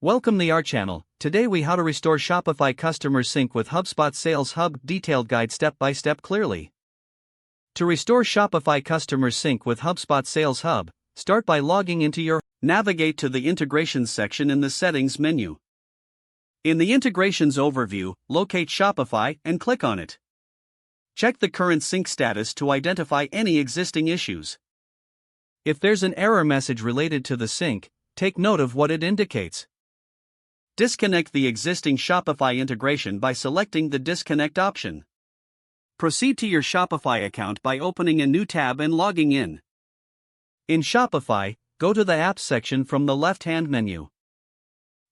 Welcome to our channel. Today we how to restore Shopify customer sync with HubSpot Sales Hub detailed guide step by step clearly. To restore Shopify customer sync with HubSpot Sales Hub, start by logging into your Navigate to the Integrations section in the Settings menu. In the Integrations overview, locate Shopify and click on it. Check the current sync status to identify any existing issues. If there's an error message related to the sync, take note of what it indicates. Disconnect the existing Shopify integration by selecting the Disconnect option. Proceed to your Shopify account by opening a new tab and logging in. In Shopify, go to the Apps section from the left-hand menu.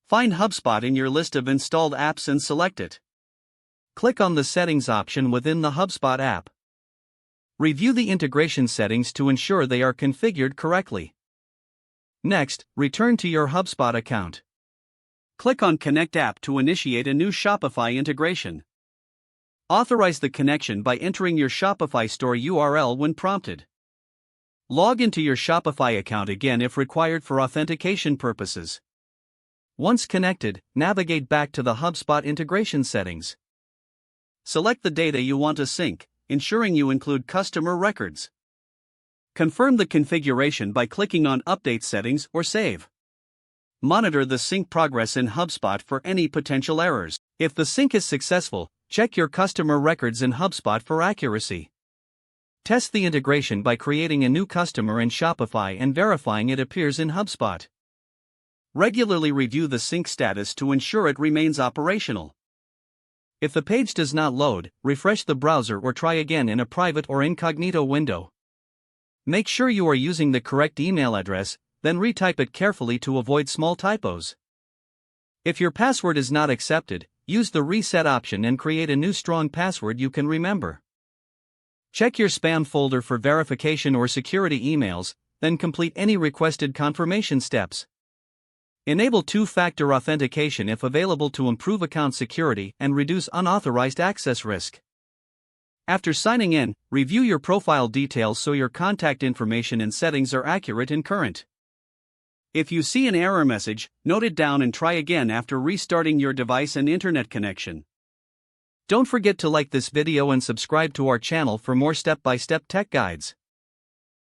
Find HubSpot in your list of installed apps and select it. Click on the Settings option within the HubSpot app. Review the integration settings to ensure they are configured correctly. Next, return to your HubSpot account. Click on Connect App to initiate a new Shopify integration. Authorize the connection by entering your Shopify store URL when prompted. Log into your Shopify account again if required for authentication purposes. Once connected, navigate back to the HubSpot integration settings. Select the data you want to sync, ensuring you include customer records. Confirm the configuration by clicking on Update Settings or Save. Monitor the sync progress in HubSpot for any potential errors. If the sync is successful, check your customer records in HubSpot for accuracy. Test the integration by creating a new customer in Shopify and verifying it appears in HubSpot. Regularly review the sync status to ensure it remains operational. If the page does not load, refresh the browser or try again in a private or incognito window. Make sure you are using the correct email address, then retype it carefully to avoid small typos. If your password is not accepted, use the reset option and create a new strong password you can remember. Check your spam folder for verification or security emails, then complete any requested confirmation steps. Enable two-factor authentication if available to improve account security and reduce unauthorized access risk. After signing in, review your profile details so your contact information and settings are accurate and current. If you see an error message, note it down and try again after restarting your device and internet connection. Don't forget to like this video and subscribe to our channel for more step-by-step tech guides.